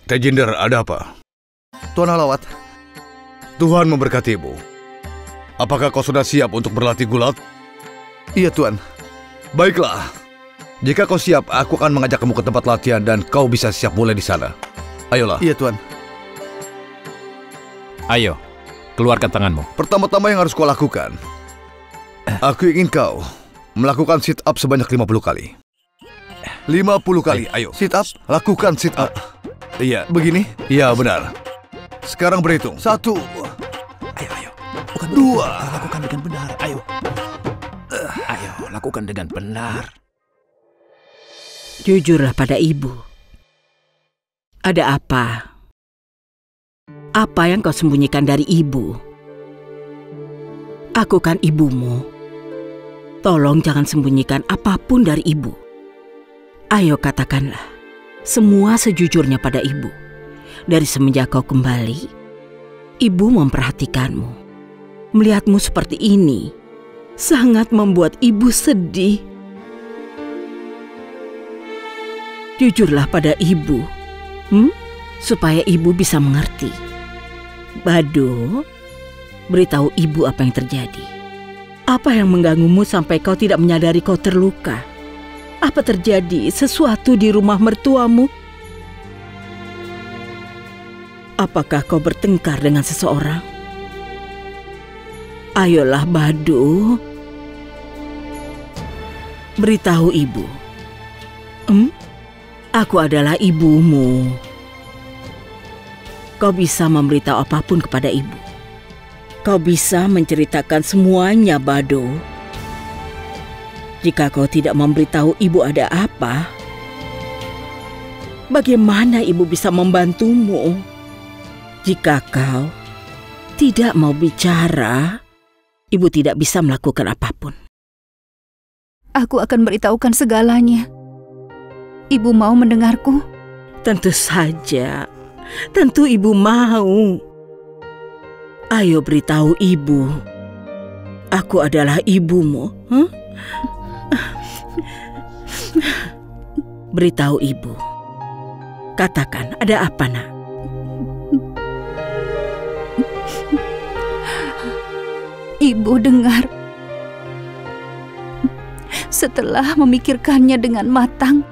Tejinder, ada apa? Tuan Halawat. Tuhan memberkatimu. Apakah kau sudah siap untuk berlatih gulat? Iya, Tuan. Baiklah. Jika kau siap, aku akan mengajak kamu ke tempat latihan dan kau bisa siap mulai di sana. Ayolah. Iya, Tuan. Ayo, keluarkan tanganmu. Pertama-tama yang harus kau lakukan, aku ingin kau melakukan sit up sebanyak 50 kali. 50 kali, ayo. Sit up? Lakukan sit up. Iya. Begini? Iya, benar. Sekarang berhitung. 1. Ayo. Bukan 2. Lakukan dengan benar, ayo. Ayo, lakukan dengan benar. Jujurlah pada ibu. Ada apa? Apa yang kau sembunyikan dari ibu? Aku kan ibumu. Tolong jangan sembunyikan apapun dari ibu. Ayo katakanlah semua sejujurnya pada ibu. Dari semenjak kau kembali, ibu memperhatikanmu. Melihatmu seperti ini sangat membuat ibu sedih. Jujurlah pada ibu, supaya ibu bisa mengerti. Bado, beritahu ibu apa yang terjadi. Apa yang mengganggumu sampai kau tidak menyadari kau terluka? Apa terjadi sesuatu di rumah mertuamu? Apakah kau bertengkar dengan seseorang? Ayolah, Bado. Beritahu ibu. Aku adalah ibumu. Kau bisa memberitahu apapun kepada ibu. Kau bisa menceritakan semuanya, Bado. Jika kau tidak memberitahu ibu ada apa, bagaimana ibu bisa membantumu? Jika kau tidak mau bicara, ibu tidak bisa melakukan apapun. Aku akan beritahukan segalanya. Ibu mau mendengarku? Tentu saja. Tentu ibu mau. Ayo beritahu ibu. Aku adalah ibumu. Beritahu ibu. Katakan, ada apa, Nak? Ibu dengar. Setelah memikirkannya dengan matang,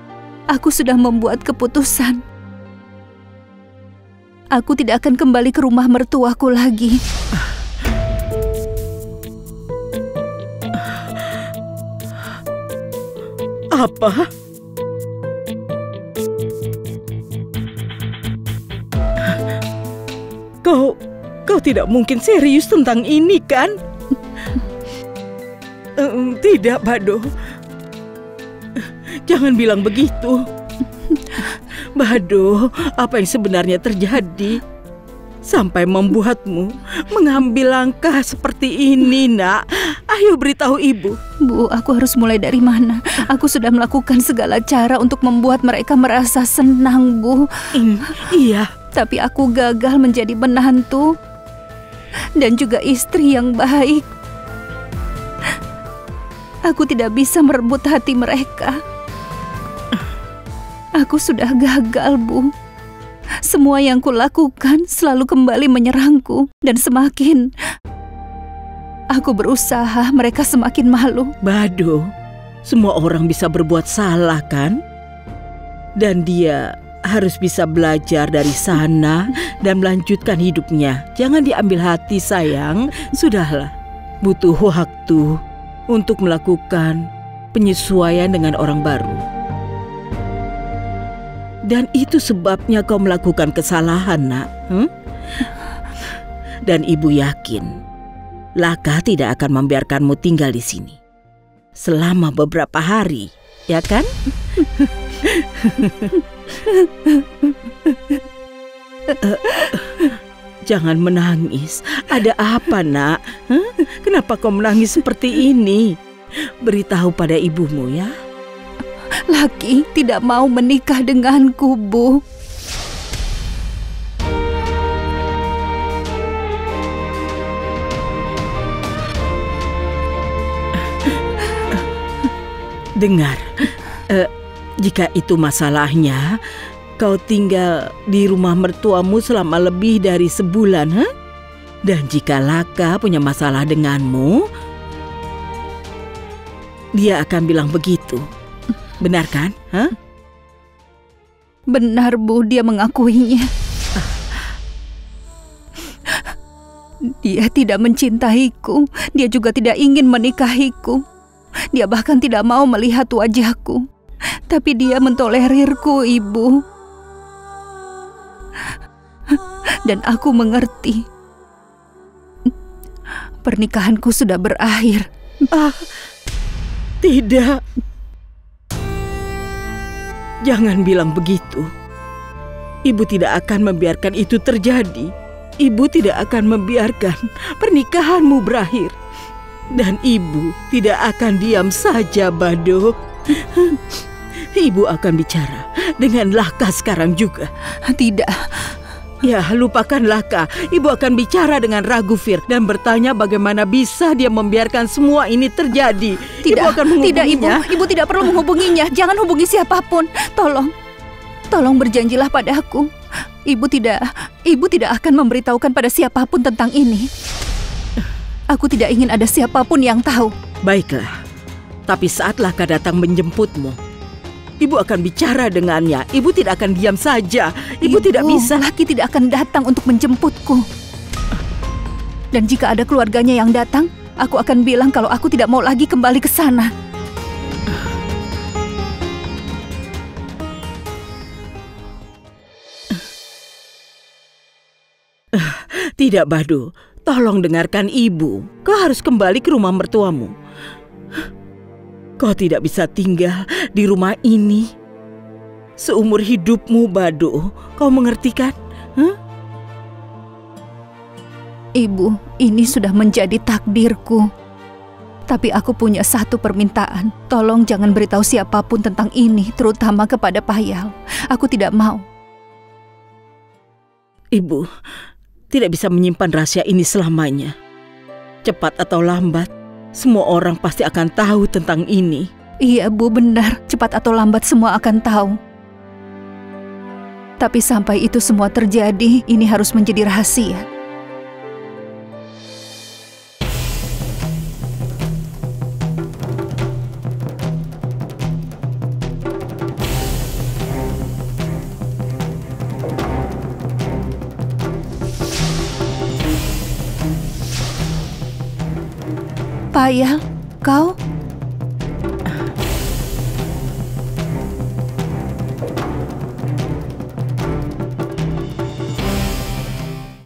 aku sudah membuat keputusan. Aku tidak akan kembali ke rumah mertuaku lagi. Apa? Kau tidak mungkin serius tentang ini, kan? Tidak, Bado. Jangan bilang begitu. Bado, apa yang sebenarnya terjadi sampai membuatmu mengambil langkah seperti ini, Nak? Ayo beritahu ibu. Bu, aku harus mulai dari mana? Aku sudah melakukan segala cara untuk membuat mereka merasa senang, Bu. Iya. Tapi aku gagal menjadi menantu dan juga istri yang baik. Aku tidak bisa merebut hati mereka. Aku sudah gagal, Bu. Semua yang kulakukan selalu kembali menyerangku. Dan semakin aku berusaha, mereka semakin malu. Bado, semua orang bisa berbuat salah, kan? Dan dia harus bisa belajar dari sana dan melanjutkan hidupnya. Jangan diambil hati, sayang. Sudahlah, butuh waktu untuk melakukan penyesuaian dengan orang baru. Dan itu sebabnya kau melakukan kesalahan, Nak. Dan ibu yakin Laka tidak akan membiarkanmu tinggal di sini selama beberapa hari, ya kan? Jangan menangis. Ada apa, Nak? Kenapa kau menangis seperti ini? Beritahu pada ibumu, ya. Laki tidak mau menikah denganku, Bu. Dengar, jika itu masalahnya, kau tinggal di rumah mertuamu selama lebih dari sebulan, ha? Dan jika Laka punya masalah denganmu, dia akan bilang begitu. Benar kan? Ha? Benar, Bu, dia mengakuinya. Dia tidak mencintaiku. Dia juga tidak ingin menikahiku. Dia bahkan tidak mau melihat wajahku. Tapi dia mentolerirku, Ibu. Dan aku mengerti. Pernikahanku sudah berakhir. Tidak. Jangan bilang begitu. Ibu tidak akan membiarkan itu terjadi. Ibu tidak akan membiarkan pernikahanmu berakhir. Dan ibu tidak akan diam saja, Bado. Ibu akan bicara dengan Laka sekarang juga. Tidak. Ya, lupakan Laka. Ibu akan bicara dengan Raghufir dan bertanya bagaimana bisa dia membiarkan semua ini terjadi. Tidak, Ibu akan tidak, menghubunginya. Ibu tidak perlu menghubunginya. Jangan hubungi siapapun. Tolong berjanjilah padaku. Ibu tidak akan memberitahukan pada siapapun tentang ini. Aku tidak ingin ada siapapun yang tahu. Baiklah. Tapi saat Laka datang menjemputmu, Ibu akan bicara dengannya. Ibu tidak akan diam saja. Ibu tidak bisa. Laki tidak akan datang untuk menjemputku. Dan jika ada keluarganya yang datang, aku akan bilang kalau aku tidak mau lagi kembali ke sana. Tidak, Bado. Tolong dengarkan ibu. Kau harus kembali ke rumah mertuamu. Kau tidak bisa tinggal di rumah ini seumur hidupmu, Bado. Kau mengerti kan? Ibu, ini sudah menjadi takdirku. Tapi aku punya satu permintaan. Tolong jangan beritahu siapapun tentang ini, terutama kepada Payal. Aku tidak mau. Ibu tidak bisa menyimpan rahasia ini selamanya. Cepat atau lambat, semua orang pasti akan tahu tentang ini. Iya, Bu, benar. Cepat atau lambat semua akan tahu. Tapi sampai itu semua terjadi, ini harus menjadi rahasia. Payal, kau?